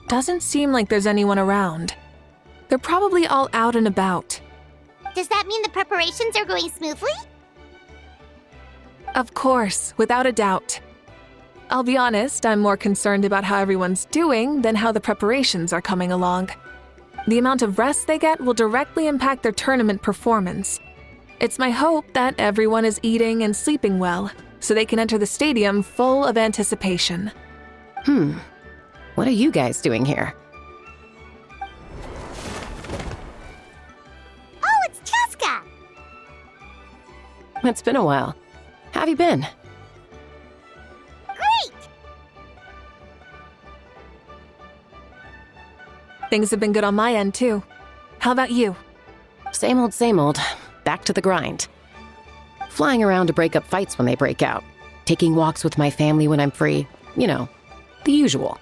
Doesn't seem like there's anyone around. They're probably all out and about. Does that mean the preparations are going smoothly? Of course, without a doubt. I'll be honest, I'm more concerned about how everyone's doing than how the preparations are coming along. The amount of rest they get will directly impact their tournament performance. It's my hope that everyone is eating and sleeping well, so they can enter the stadium full of anticipation. What are you guys doing here? Oh, it's Cheska! It's been a while. How have you been? Great! Things have been good on my end, too. How about you? Same old, back to the grind. Flying around to break up fights when they break out. Taking walks with my family when I'm free. You know, the usual.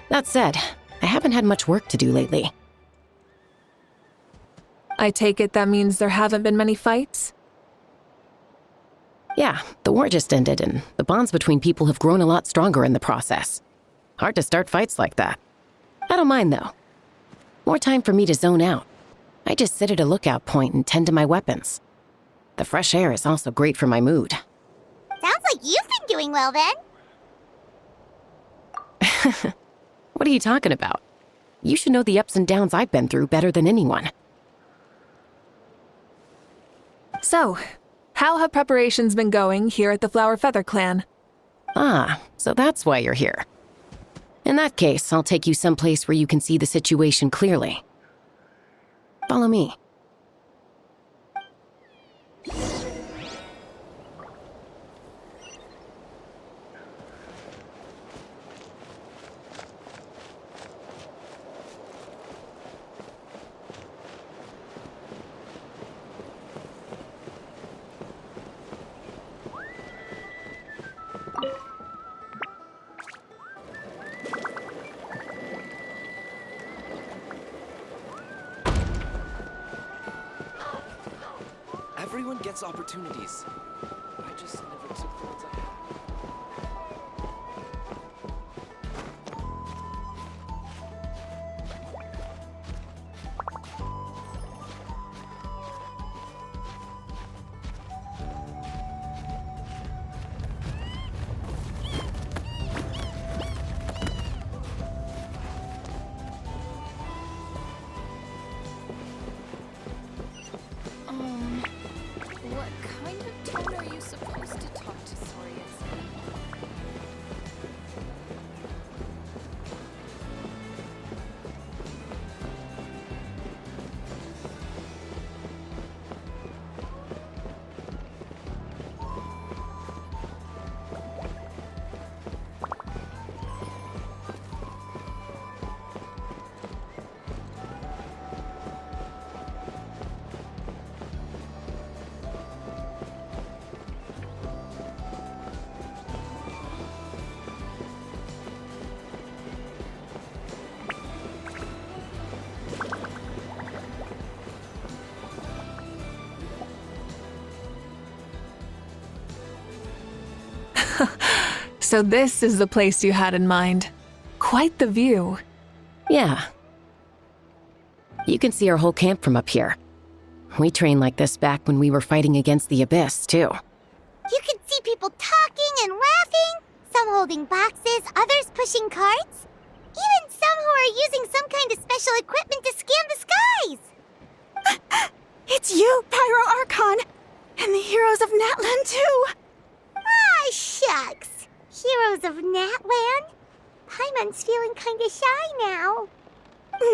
That said, I haven't had much work to do lately. I take it that means there haven't been many fights? Yeah, the war just ended, and the bonds between people have grown a lot stronger in the process. Hard to start fights like that. I don't mind, though. More time for me to zone out. I just sit at a lookout point and tend to my weapons. The fresh air is also great for my mood. Sounds like you've been doing well, then. What are you talking about? You should know the ups and downs I've been through better than anyone. So, how have preparations been going here at the Flower Feather Clan? Ah, so that's why you're here. In that case, I'll take you someplace where you can see the situation clearly. Follow me. Everyone gets opportunities. I just never took the ones I had. What kind of tone are you supposed to talk to Saurians in? So this is the place you had in mind. Quite the view. Yeah. You can see our whole camp from up here. We trained like this back when we were fighting against the Abyss, too. You can see people talking and laughing, some holding boxes, others pushing carts. Even some who are using some kind of special equipment to scan the skies. It's you, Pyro Archon! And the heroes of Natlan, too! Ah, shucks. Heroes of Natlan? Paimon's feeling kinda shy now.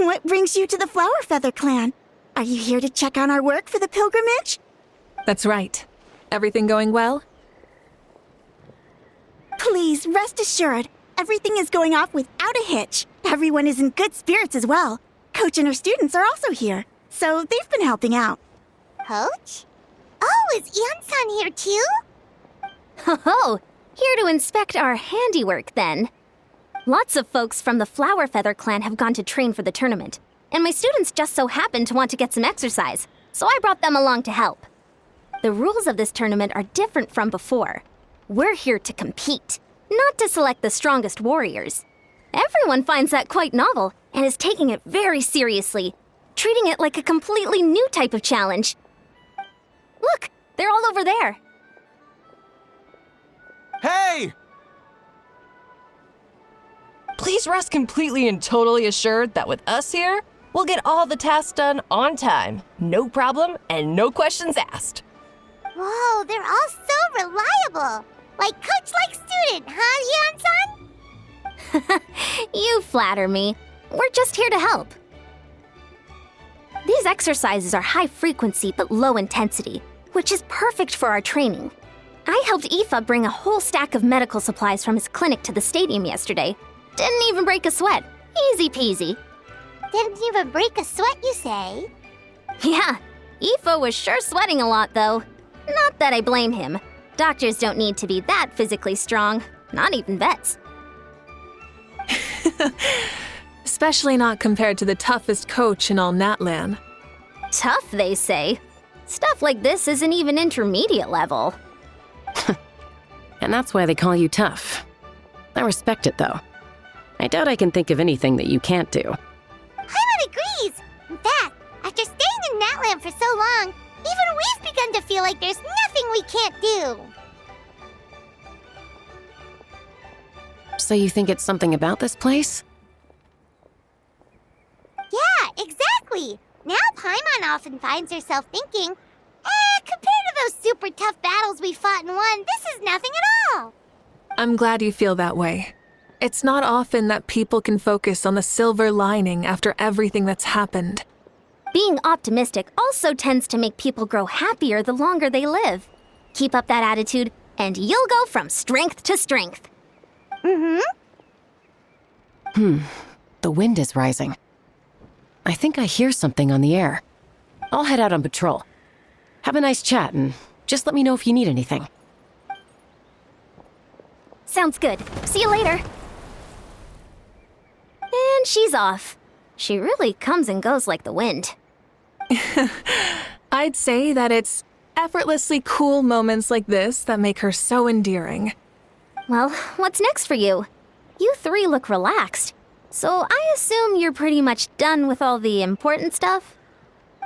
What brings you to the Flower Feather Clan? Are you here to check on our work for the pilgrimage? That's right. Everything going well? Please, rest assured, everything is going off without a hitch. Everyone is in good spirits as well. Coach and her students are also here, so they've been helping out. Coach? Oh, is Ian-san here too? Ho-ho! Here to inspect our handiwork, then. Lots of folks from the Flower Feather Clan have gone to train for the tournament, and my students just so happen to want to get some exercise, so I brought them along to help. The rules of this tournament are different from before. We're here to compete, not to select the strongest warriors. Everyone finds that quite novel and is taking it very seriously, treating it like a completely new type of challenge. Look, they're all over there. Hey! Please rest completely and totally assured that with us here, we'll get all the tasks done on time. No problem and no questions asked. Whoa, they're all so reliable. Like coach like student, huh, Hyun-san? You flatter me. We're just here to help. These exercises are high frequency but low intensity, which is perfect for our training. I helped Aoife bring a whole stack of medical supplies from his clinic to the stadium yesterday. Didn't even break a sweat. Easy peasy. Didn't even break a sweat, you say? Yeah, Aoife was sure sweating a lot though. Not that I blame him. Doctors don't need to be that physically strong, not even vets. Especially not compared to the toughest coach in all Natlan. Tough, they say. Stuff like this isn't even intermediate level. And that's why they call you tough. I respect it, though. I doubt I can think of anything that you can't do. Hyman agrees! In fact, after staying in Natlan for so long, even we've begun to feel like there's nothing we can't do. So you think it's something about this place? Yeah, exactly! Now Paimon often finds herself thinking, compared to those super tough battles we fought and won, this is nothing at all! I'm glad you feel that way. It's not often that people can focus on the silver lining after everything that's happened. Being optimistic also tends to make people grow happier the longer they live. Keep up that attitude, and you'll go from strength to strength. The wind is rising. I think I hear something on the air. I'll head out on patrol. Have a nice chat, and just let me know if you need anything. Sounds good. See you later. And she's off. She really comes and goes like the wind. I'd say that it's effortlessly cool moments like this that make her so endearing. Well, what's next for you? You three look relaxed. So I assume you're pretty much done with all the important stuff?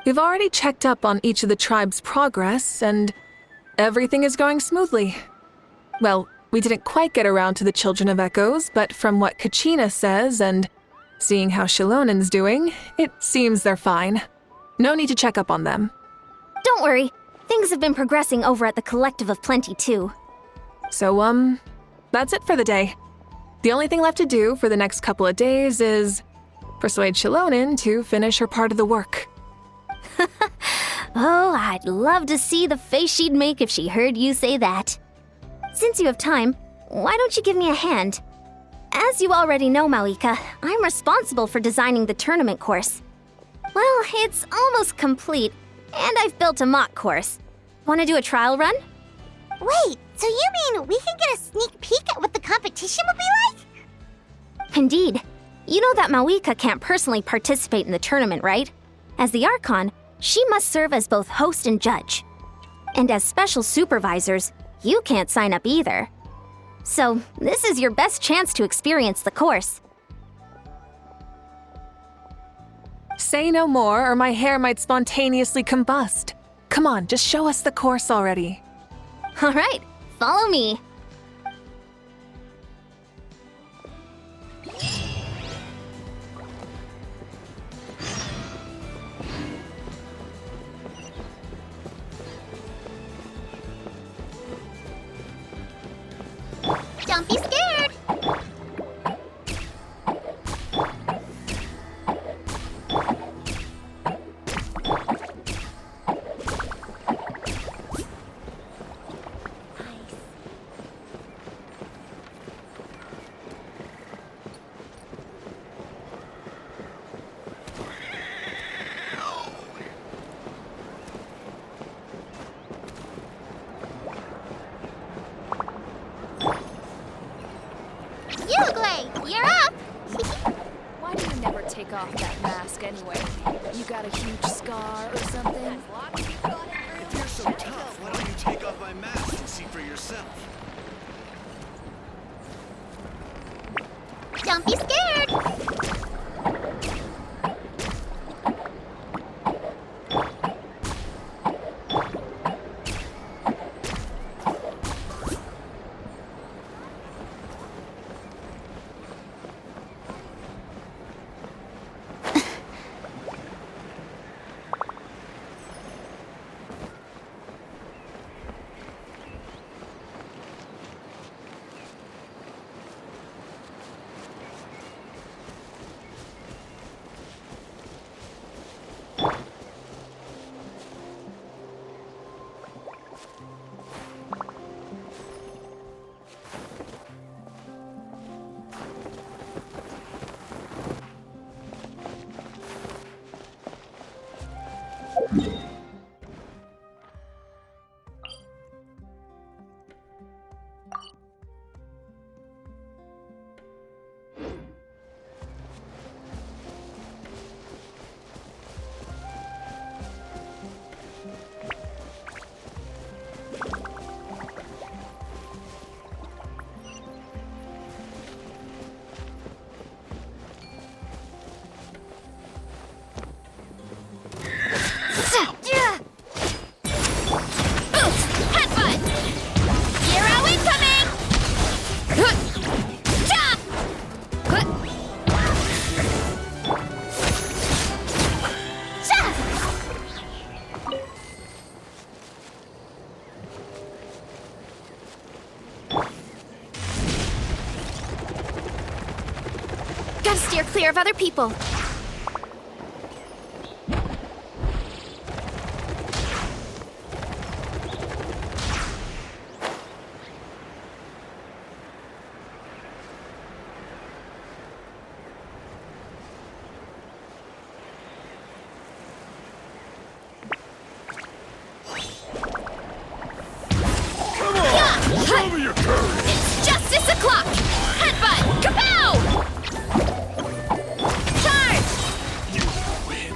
We've already checked up on each of the tribe's progress, and everything is going smoothly. Well, we didn't quite get around to the Children of Echoes, but from what Kachina says and seeing how Shilonen's doing, it seems they're fine. No need to check up on them. Don't worry. Things have been progressing over at the Collective of Plenty, too. So, that's it for the day. The only thing left to do for the next couple of days is persuade Shilonen to finish her part of the work. Oh, I'd love to see the face she'd make if she heard you say that. Since you have time, why don't you give me a hand? As you already know, Mauika, I'm responsible for designing the tournament course. Well, it's almost complete, and I've built a mock course. Want to do a trial run? Wait, so you mean we can get a sneak peek at what the competition will be like? Indeed. You know that Mauika can't personally participate in the tournament, right? As the Archon, she must serve as both host and judge. And as special supervisors, you can't sign up either. So, this is your best chance to experience the course. Say no more, or my hair might spontaneously combust. Come on, just show us the course already. All right, follow me. Don't be scared! Uruguay, you're up! Why do you never take off that mask anyway? You got a huge scar or something? If you're so tough, why don't you take off my mask and see for yourself? Don't be scared! Gotta steer clear of other people. Show me your courage! It's justice o'clock! Headbutt! Kapow! Charge! You win.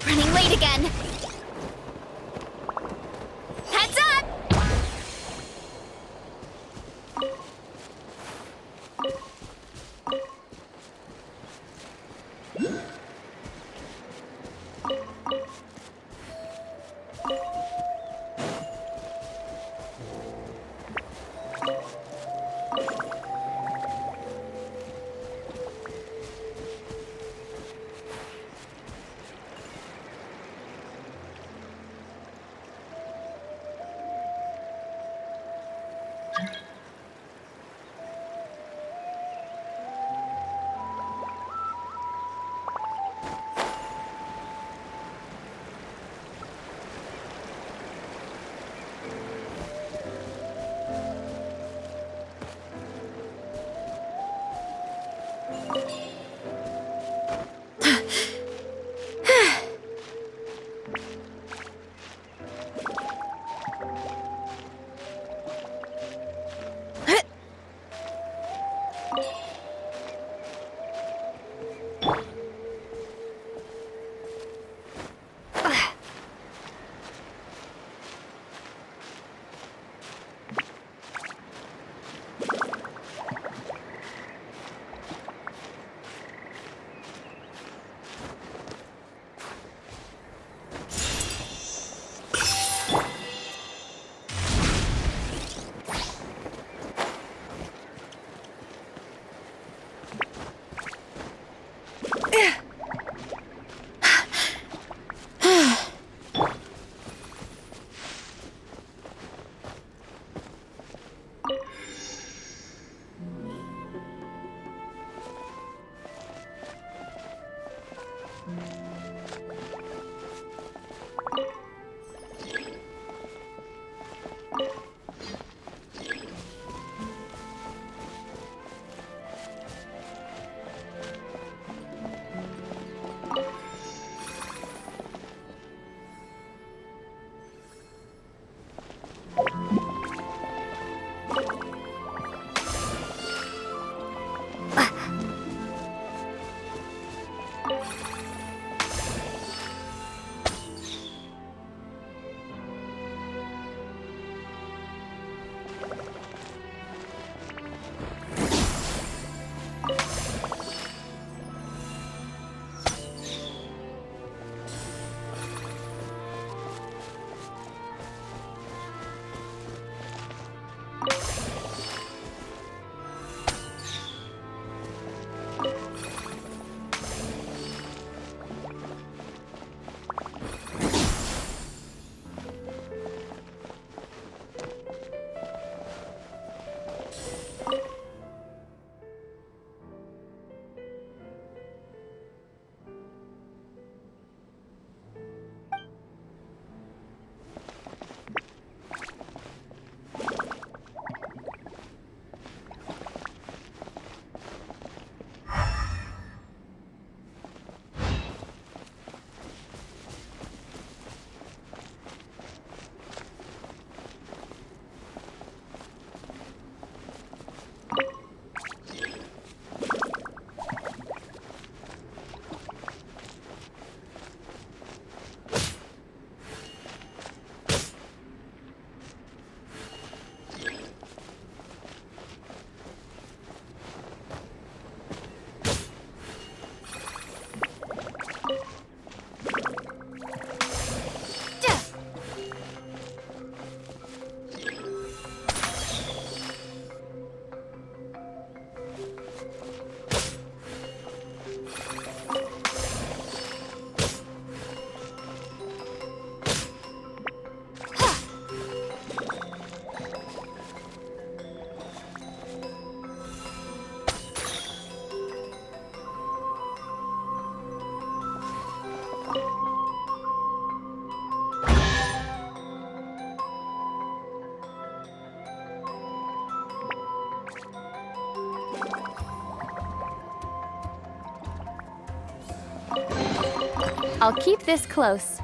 Running late again. Heads up! I'll keep this close.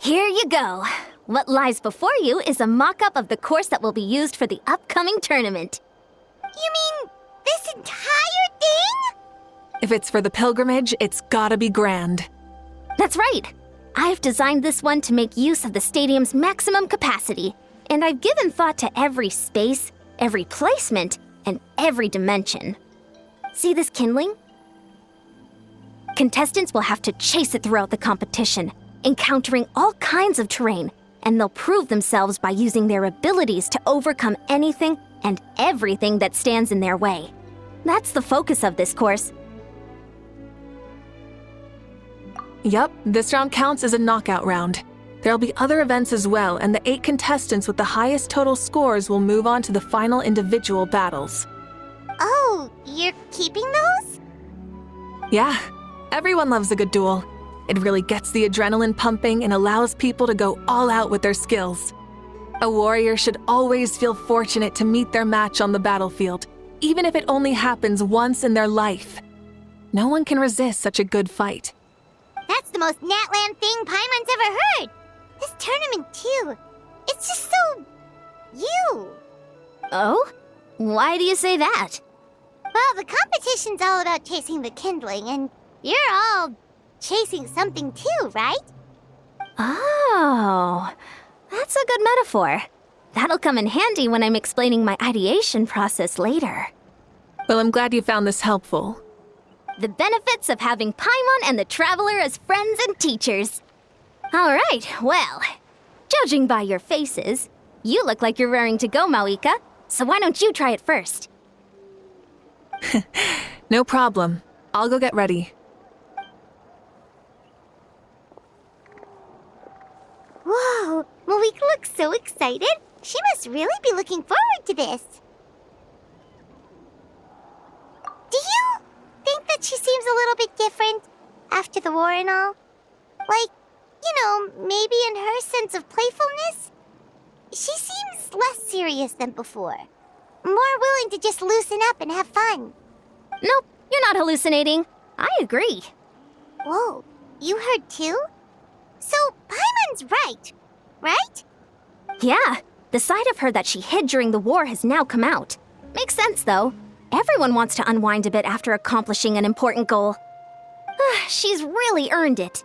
Here you go. What lies before you is a mock-up of the course that will be used for the upcoming tournament. You mean this entire thing? If it's for the pilgrimage, it's gotta be grand. That's right. I've designed this one to make use of the stadium's maximum capacity, and I've given thought to every space, every placement, and every dimension. See this kindling? Contestants will have to chase it throughout the competition, encountering all kinds of terrain, and they'll prove themselves by using their abilities to overcome anything and everything that stands in their way. That's the focus of this course. Yup, this round counts as a knockout round. There'll be other events as well, and the 8 contestants with the highest total scores will move on to the final individual battles. Oh, you're keeping those? Yeah, everyone loves a good duel. It really gets the adrenaline pumping and allows people to go all out with their skills. A warrior should always feel fortunate to meet their match on the battlefield, even if it only happens once in their life. No one can resist such a good fight. That's the most Natland thing Paimon's ever heard. This tournament, too. It's just so... you. Oh? Why do you say that? Well, the competition's all about chasing the kindling, and you're all chasing something too, right? Oh, that's a good metaphor. That'll come in handy when I'm explaining my ideation process later. Well, I'm glad you found this helpful. The benefits of having Paimon and the Traveler as friends and teachers. All right, well, judging by your faces, you look like you're raring to go, Mawika. So why don't you try it first? No problem. I'll go get ready. Whoa, Mawika looks so excited. She must really be looking forward to this. Do you think that she seems a little bit different after the war and all? Like, you know, maybe in her sense of playfulness? She seems less serious than before. More willing to just loosen up and have fun. Nope, you're not hallucinating. I agree. Whoa, you heard too? So, Paimon's right? Yeah, the side of her that she hid during the war has now come out. Makes sense, though. Everyone wants to unwind a bit after accomplishing an important goal. She's really earned it.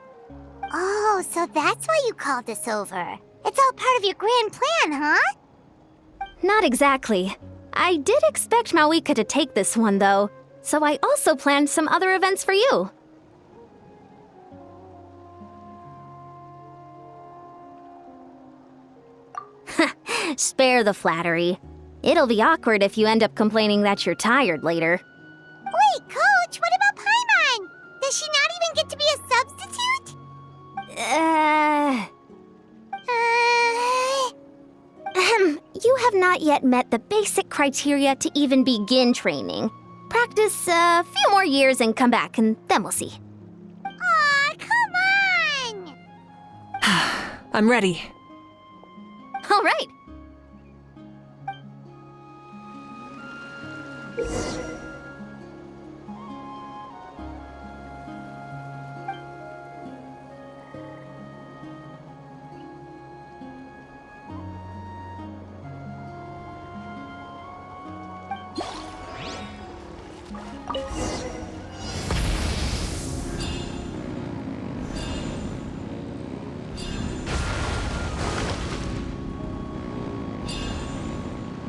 Oh, so that's why you called us over. It's all part of your grand plan, huh? Not exactly. I did expect Mawika to take this one, though, so I also planned some other events for you. Spare the flattery. It'll be awkward if you end up complaining that you're tired later. Wait, Coach, what about Paimon? Does she not even get to be a substitute? You have not yet met the basic criteria to even begin training. Practice a few more years and come back, and then we'll see. Aw, come on! I'm ready. All right.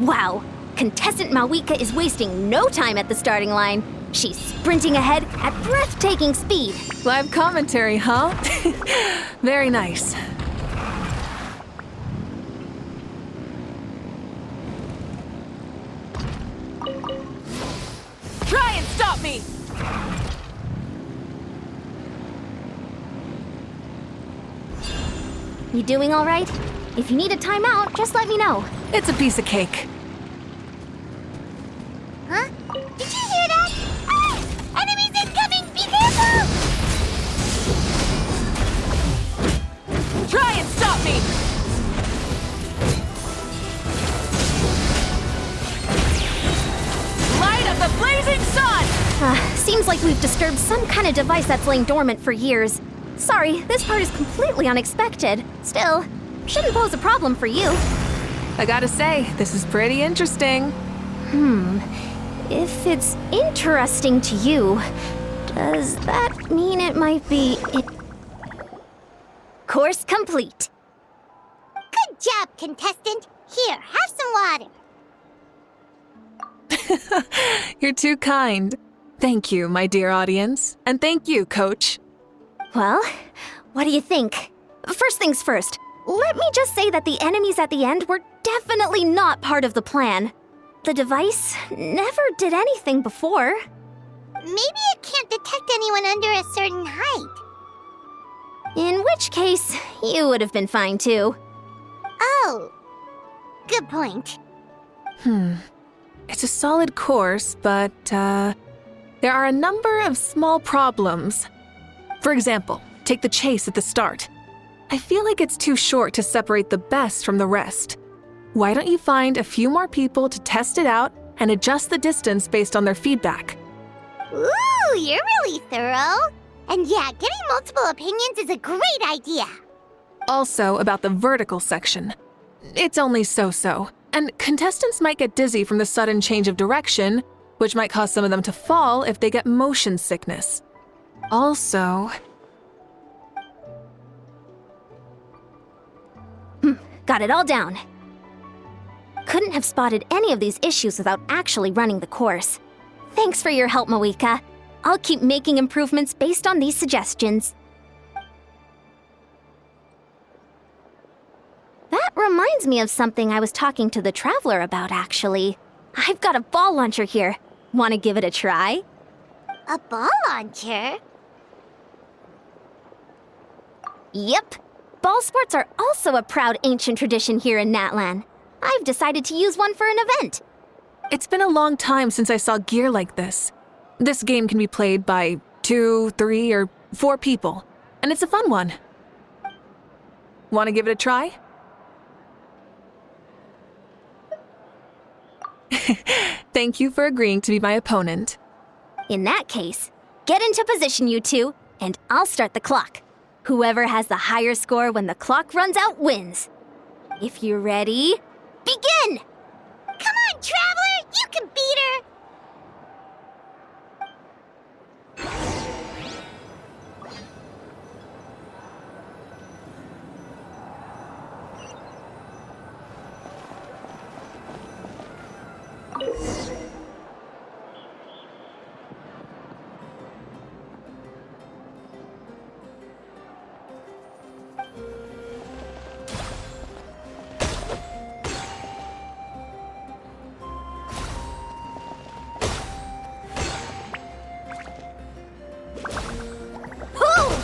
Wow, contestant Mawika is wasting no time at the starting line. She's sprinting ahead at breathtaking speed. Live commentary, huh? Very nice. Try and stop me! You doing all right? If you need a timeout, just let me know. It's a piece of cake. Huh? Did you hear that? Ah! Enemies incoming! Be careful! Try and stop me! Light of the blazing sun! Seems like we've disturbed some kind of device that's lain dormant for years. Sorry, this part is completely unexpected. Still, shouldn't pose a problem for you. I gotta say, this is pretty interesting. If it's interesting to you, does that mean it might be it? Course complete. Good job, contestant. Here, have some water. You're too kind. Thank you, my dear audience. And thank you, Coach. Well, what do you think? First things first, let me just say that the enemies at the end were definitely not part of the plan. The device never did anything before. Maybe it can't detect anyone under a certain height. In which case, you would have been fine too. Oh, good point. It's a solid course, but, there are a number of small problems. For example, take the chase at the start. I feel like it's too short to separate the best from the rest. Why don't you find a few more people to test it out and adjust the distance based on their feedback? Ooh, you're really thorough. And yeah, getting multiple opinions is a great idea. Also, about the vertical section. It's only so-so, and contestants might get dizzy from the sudden change of direction, which might cause some of them to fall if they get motion sickness. Also... Got it all down. Couldn't have spotted any of these issues without actually running the course. Thanks for your help, Moika. I'll keep making improvements based on these suggestions. That reminds me of something I was talking to the Traveler about, actually. I've got a ball launcher here. Want to give it a try? A ball launcher? Yep. Ball sports are also a proud ancient tradition here in Natlan. I've decided to use one for an event. It's been a long time since I saw gear like this. This game can be played by 2, 3, or 4 people, and it's a fun one. Want to give it a try? Thank you for agreeing to be my opponent. In that case, get into position, you two, and I'll start the clock. Whoever has the higher score when the clock runs out wins. If you're ready, begin! Come on, Traveler! You can beat her!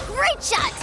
Great shot!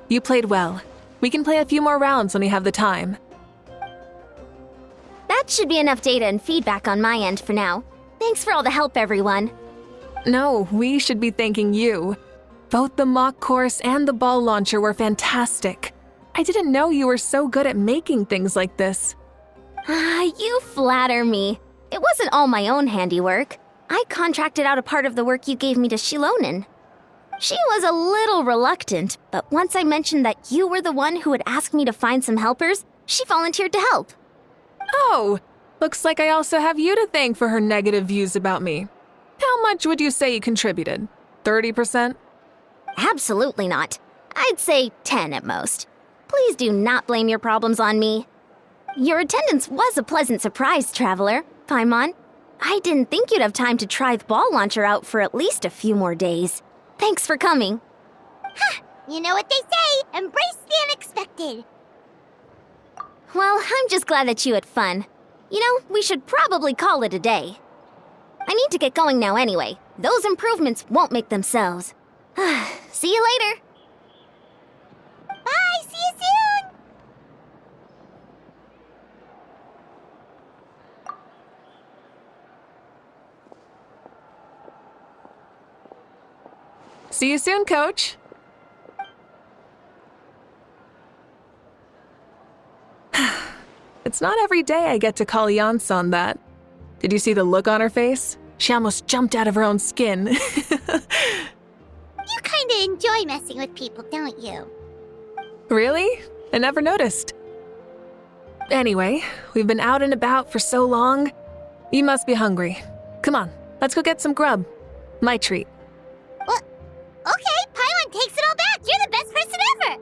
You played well. We can play a few more rounds when we have the time. That should be enough data and feedback on my end for now. Thanks for all the help, everyone. No, we should be thanking you. Both the mock course and the ball launcher were fantastic. I didn't know you were so good at making things like this. You flatter me. It wasn't all my own handiwork. I contracted out a part of the work you gave me to Shilonen. She was a little reluctant, but once I mentioned that you were the one who had asked me to find some helpers, she volunteered to help. Oh, looks like I also have you to thank for her negative views about me. How much would you say you contributed? 30%? Absolutely not. I'd say 10 at most. Please do not blame your problems on me. Your attendance was a pleasant surprise, Traveler. Paimon, I didn't think you'd have time to try the ball launcher out for at least a few more days. Thanks for coming. Ha! You know what they say, embrace the unexpected. Well, I'm just glad that you had fun. You know, we should probably call it a day. I need to get going now anyway. Those improvements won't make themselves. See you later. Bye, see you soon! See you soon, Coach. It's not every day I get to call Yansan that. Did you see the look on her face? She almost jumped out of her own skin. You kinda enjoy messing with people, don't you? Really? I never noticed. Anyway, we've been out and about for so long. You must be hungry. Come on, let's go get some grub. My treat. What? Okay, Paimon takes it all back. You're the best person ever.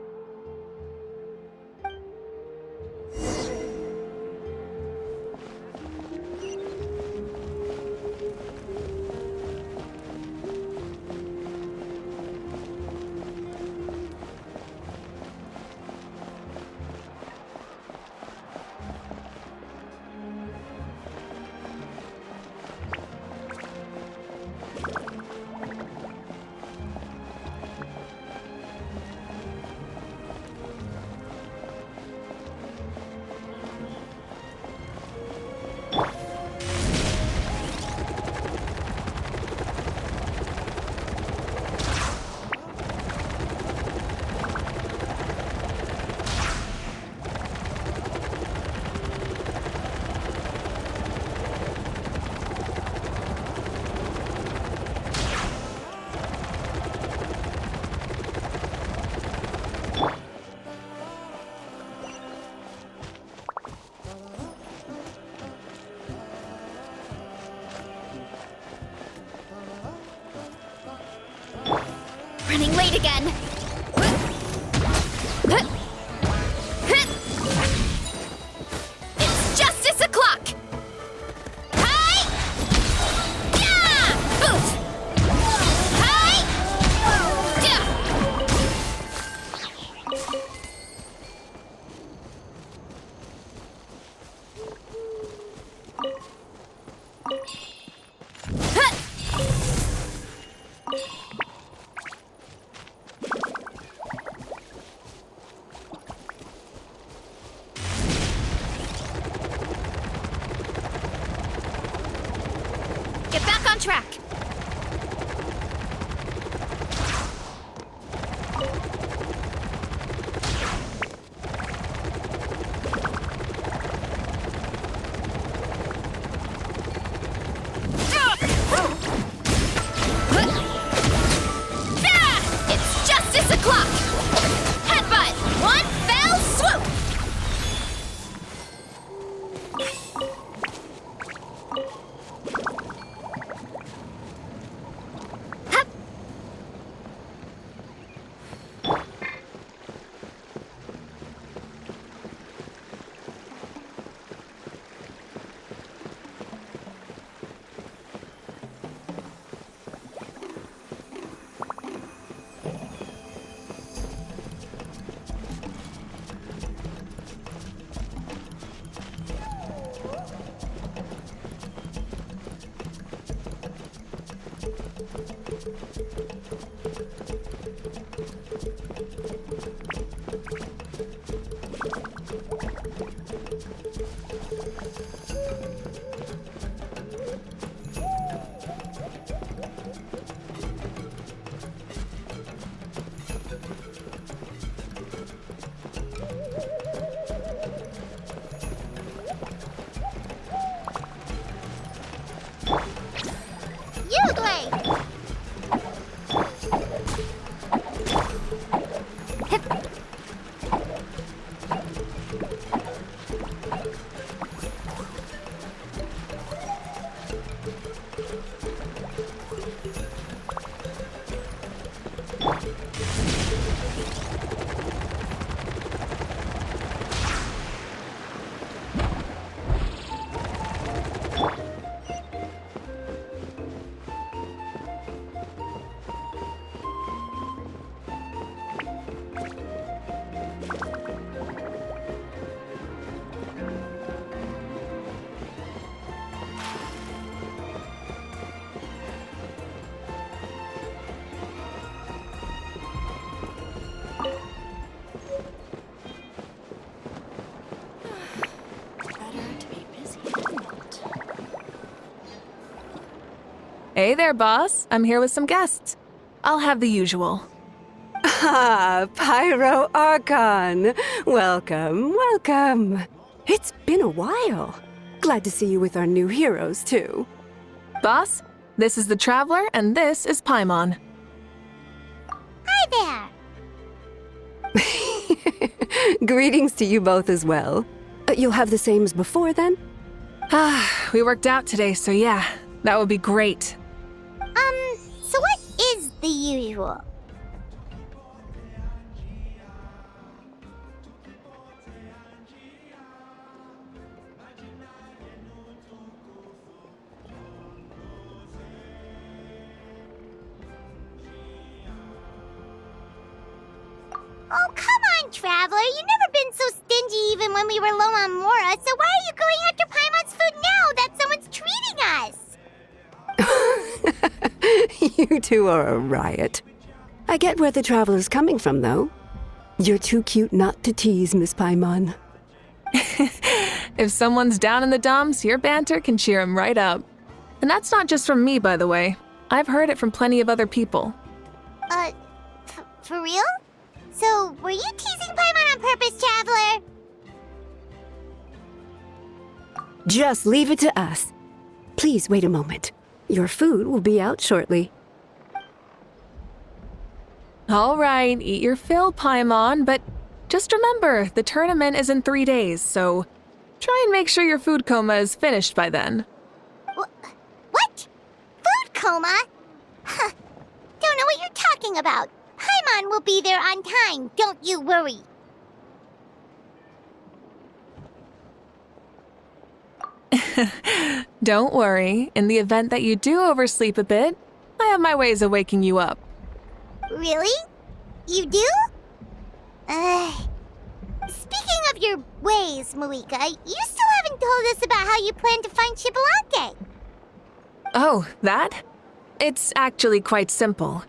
Running late again. It's justice o'clock. Hi! Yeah! Boot! Hi! Get back on track. It's justice o'clock. Headbutt. One fell swoop. Hey there, boss. I'm here with some guests. I'll have the usual. Ah, Pyro Archon. Welcome, welcome. It's been a while. Glad to see you with our new heroes, too. Boss, this is the Traveler, and this is Paimon. Hi there. Greetings to you both as well. You'll have the same as before, then? We worked out today, so yeah, that would be great. So what is the usual? Oh, come on, Traveler. You've never been so stingy even when we were low on Mora, so why are you going after Paimon's food now that someone's treating us? You two are a riot. I get where the Traveler's coming from, though. You're too cute not to tease, Miss Paimon. If someone's down in the dumps, your banter can cheer him right up. And that's not just from me, by the way. I've heard it from plenty of other people. For real? So, were you teasing Paimon on purpose, Traveler? Just leave it to us. Please wait a moment. Your food will be out shortly. All right, eat your fill, Paimon, but just remember, the tournament is in 3 days, so try and make sure your food coma is finished by then. What? Food coma? Huh. Don't know what you're talking about. Paimon will be there on time, don't you worry. Don't worry, in the event that you do oversleep a bit, I have my ways of waking you up. Really? You do? Speaking of your ways, Malika, you still haven't told us about how you plan to find Xbalanque. Oh, that? It's actually quite simple.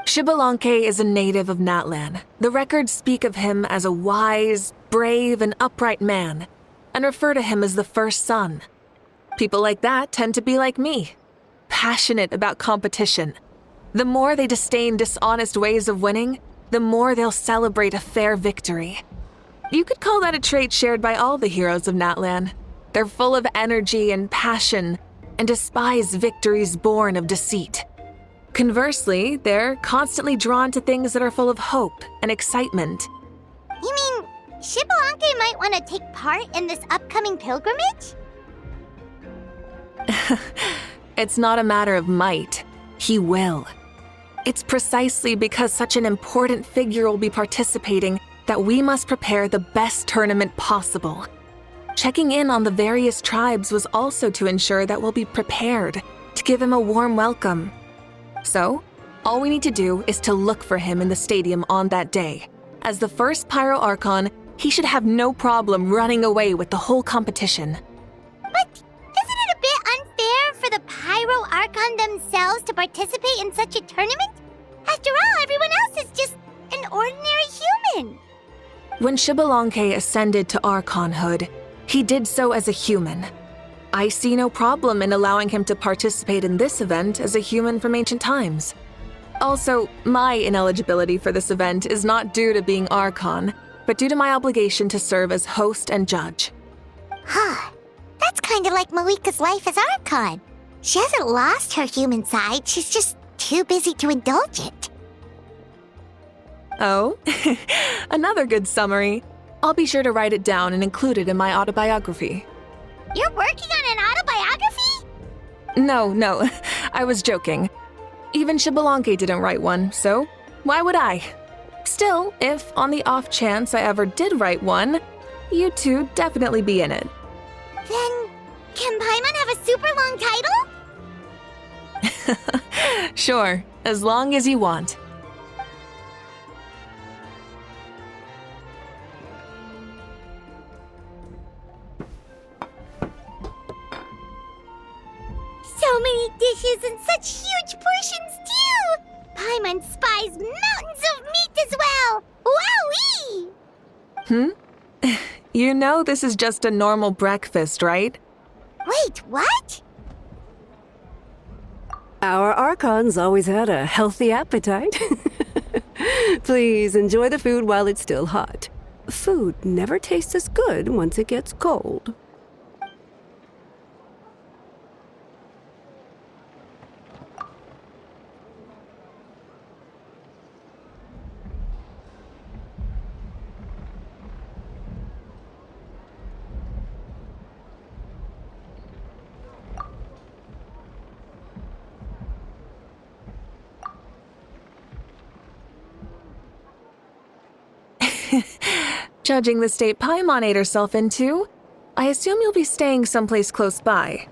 Xbalanque is a native of Natlan. The records speak of him as a wise, brave, and upright man, and refer to him as the first son. People like that tend to be like me, passionate about competition. The more they disdain dishonest ways of winning, the more they'll celebrate a fair victory. You could call that a trait shared by all the heroes of Natlan. They're full of energy and passion, and despise victories born of deceit. Conversely, they're constantly drawn to things that are full of hope and excitement. You mean Xbalanque might want to take part in this upcoming pilgrimage? It's not a matter of might. He will. It's precisely because such an important figure will be participating that we must prepare the best tournament possible. Checking in on the various tribes was also to ensure that we'll be prepared to give him a warm welcome. So, all we need to do is to look for him in the stadium on that day. As the first Pyro Archon, he should have no problem running away with the whole competition. But isn't it a bit unfair for the Pyro Archon themselves to participate in such a tournament? After all, everyone else is just an ordinary human. When Xbalanque ascended to Archonhood, he did so as a human. I see no problem in allowing him to participate in this event as a human from ancient times. Also, my ineligibility for this event is not due to being Archon, but due to my obligation to serve as host and judge. Huh. That's kind of like Malika's life as Archon. She hasn't lost her human side, she's just too busy to indulge it. Oh, another good summary. I'll be sure to write it down and include it in my autobiography. You're working on an autobiography? No, I was joking. Even Xbalanque didn't write one, so why would I? Still, if on the off chance I ever did write one, you two definitely be in it. Then, can Paimon have a super long title? Sure, as long as you want. So many dishes and such huge portions, too! Paimon spies mountains of meat as well! Wowee! You know this is just a normal breakfast, right? Wait, what? Our Archon's always had a healthy appetite. Please enjoy the food while it's still hot. Food never tastes as good once it gets cold. Judging the state Paimon ate herself into, I assume you'll be staying someplace close by.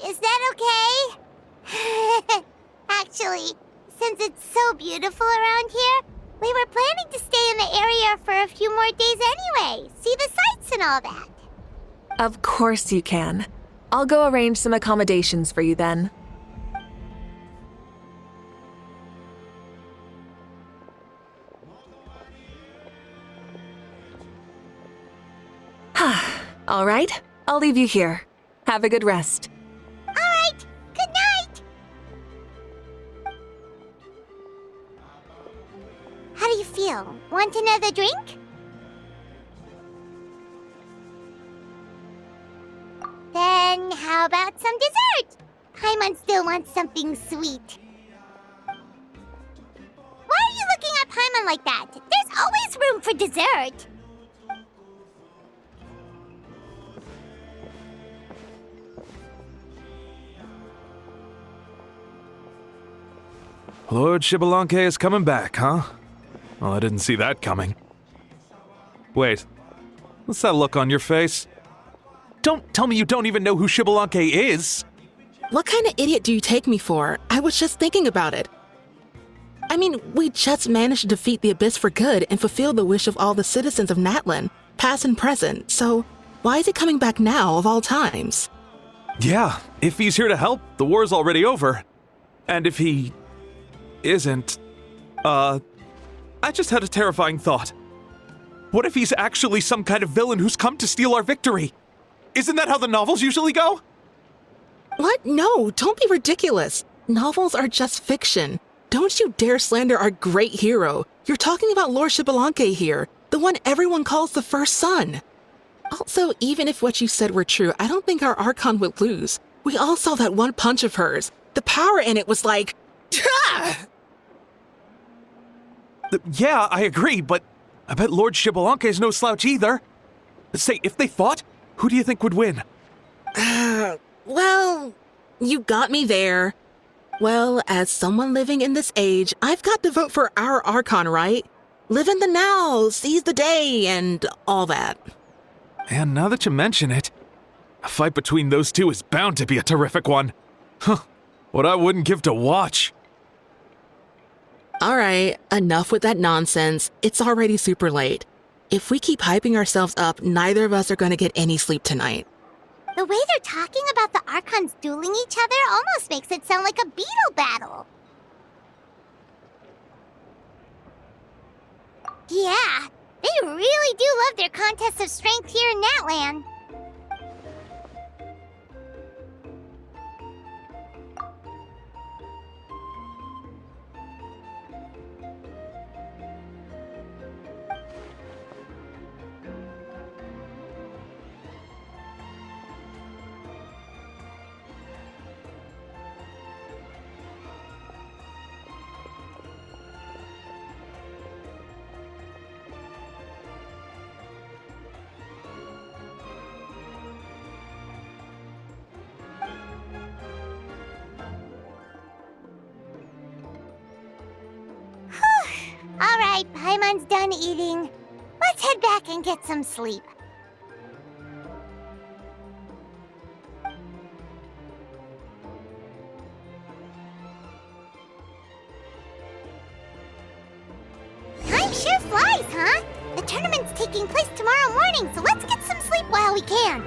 Is that okay? Actually, since it's so beautiful around here, we were planning to stay in the area for a few more days anyway. See the sights and all that. Of course you can. I'll go arrange some accommodations for you then. All right, I'll leave you here. Have a good rest. All right, good night. How do you feel? Want another drink? Then how about some dessert? Paimon still wants something sweet. Why are you looking at Paimon like that? There's always room for dessert. Lord Xbalanque is coming back, huh? Well, I didn't see that coming. Wait, what's that look on your face? Don't tell me you don't even know who Xbalanque is! What kind of idiot do you take me for? I was just thinking about it. I mean, we just managed to defeat the Abyss for good and fulfill the wish of all the citizens of Natlan, past and present, so why is he coming back now of all times? Yeah, if he's here to help, the war's already over. And if he isn't, I just had a terrifying thought. What if he's actually some kind of villain who's come to steal our victory? Isn't that how the novels usually go? What? No, don't be ridiculous. Novels are just fiction. Don't you dare slander our great hero. You're talking about Lord Xbalanque here, the one everyone calls the First Son. Also, even if what you said were true, I don't think our Archon would lose. We all saw that one punch of hers. The power in it was like... Yeah, I agree, but I bet Lord Xbalanque is no slouch either. Say, if they fought, who do you think would win? Well, you got me there. Well, as someone living in this age, I've got to vote for our Archon, right? Live in the now, seize the day, and all that. And now that you mention it, a fight between those two is bound to be a terrific one. Huh, what I wouldn't give to watch. All right, enough with that nonsense. It's already super late. If we keep hyping ourselves up, neither of us are going to get any sleep tonight. The way they're talking about the Archons dueling each other almost makes it sound like a beetle battle. Yeah, they really do love their contests of strength here in Natlan. Alright, Paimon's done eating. Let's head back and get some sleep. Time sure flies, huh? The tournament's taking place tomorrow morning, so let's get some sleep while we can.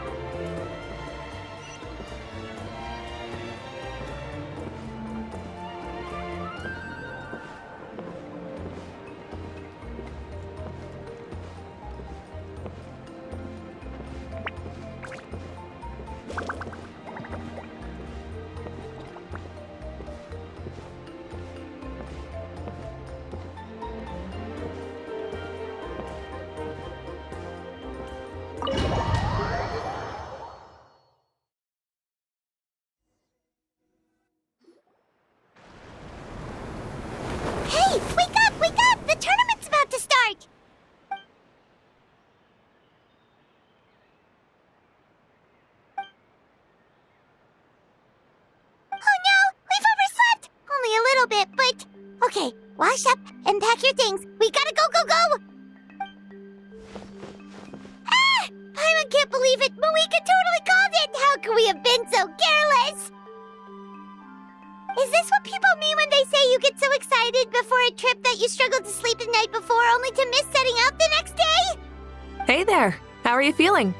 Okay, wash up and pack your things. We gotta go! Ah! I can't believe it! Moeka totally called it! How could we have been so careless? Is this what people mean when they say you get so excited before a trip that you struggle to sleep the night before only to miss setting out the next day? Hey there, how are you feeling?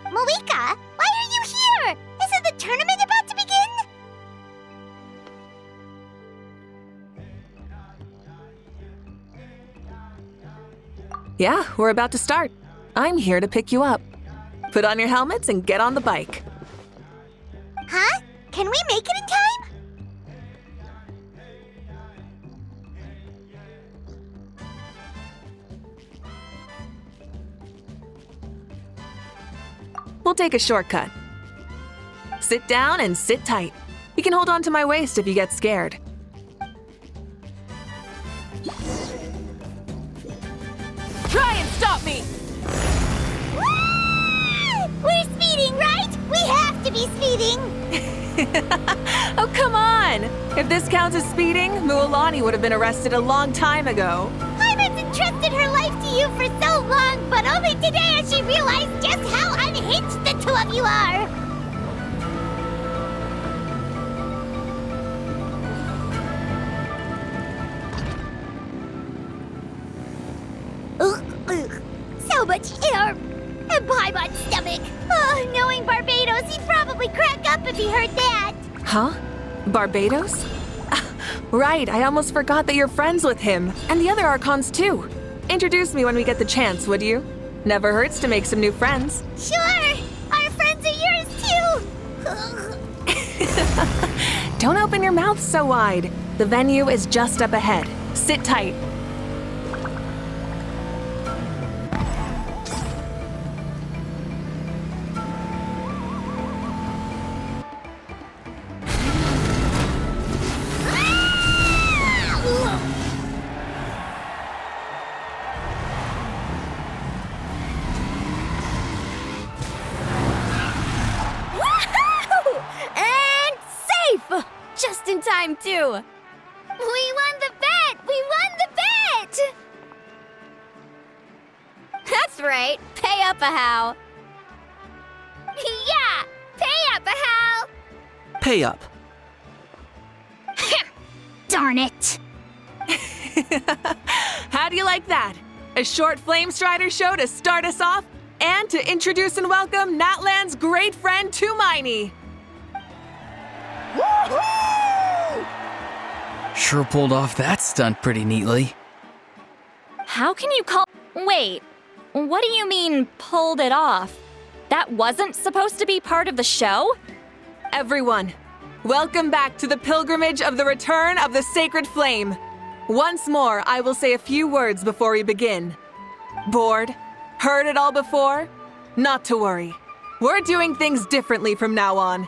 Moeka, why are you here? Isn't the tournament about to begin? Yeah, we're about to start. I'm here to pick you up. Put on your helmets and get on the bike. Huh? Can we make it in time? We'll take a shortcut. Sit down and sit tight. You can hold on to my waist if you get scared. Try and stop me! We're speeding, right? We have to be speeding! Oh, come on! If this counts as speeding, Mualani would have been arrested a long time ago. Hyman's entrusted her life to you for so long, but only today has she realized just how unhinged the two of you are! Ugh. So much air! And Paimon's stomach! Oh, knowing Barbados, he'd probably crack up if he heard that! Huh? Barbados? Right, I almost forgot that you're friends with him, and the other Archons too. Introduce me when we get the chance, would you? Never hurts to make some new friends. Sure! Our friends are yours too! Don't open your mouth so wide. The venue is just up ahead. Sit tight. Just in time, too. We won the bet! We won the bet! That's right. Pay up a how. Yeah! Pay up, Hal! Pay up. Darn it! How do you like that? A short Flame Strider show to start us off and to introduce and welcome Natlan's great friend Tumaini. Sure pulled off that stunt pretty neatly. How can you call... Wait, what do you mean, pulled it off? That wasn't supposed to be part of the show? Everyone, welcome back to the pilgrimage of the return of the Sacred Flame. Once more, I will say a few words before we begin. Bored? Heard it all before? Not to worry. We're doing things differently from now on.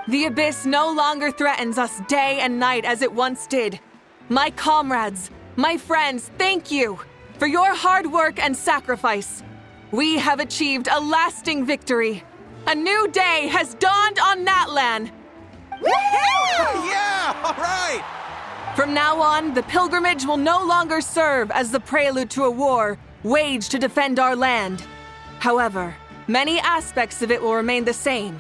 The Abyss no longer threatens us day and night as it once did. My comrades, my friends, thank you for your hard work and sacrifice. We have achieved a lasting victory. A new day has dawned on Natlan. Yeah! All right! From now on, the pilgrimage will no longer serve as the prelude to a war waged to defend our land. However, many aspects of it will remain the same.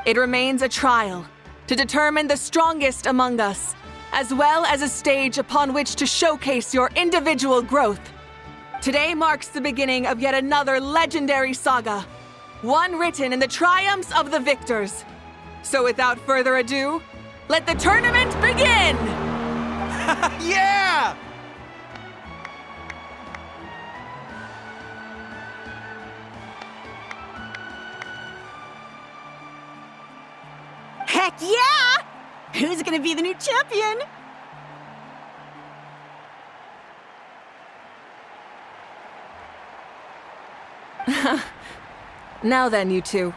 It remains a trial to determine the strongest among us, as well as a stage upon which to showcase your individual growth. Today marks the beginning of yet another legendary saga, one written in the triumphs of the victors. So without further ado, let the tournament begin! Yeah! Heck yeah! Who's gonna be the new champion? Now then, you two.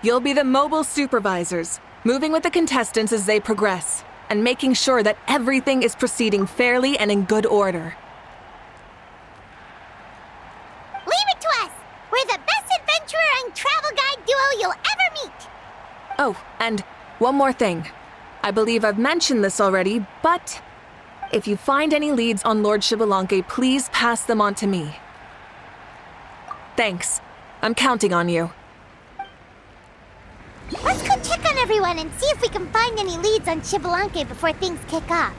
You'll be the mobile supervisors, moving with the contestants as they progress, and making sure that everything is proceeding fairly and in good order. Leave it to us! We're the best adventurer and travel guide duo you'll ever meet! Oh, and one more thing. I believe I've mentioned this already, but if you find any leads on Lord Xbalanque, please pass them on to me. Thanks. I'm counting on you. Let's go check on everyone and see if we can find any leads on Xbalanque before things kick off.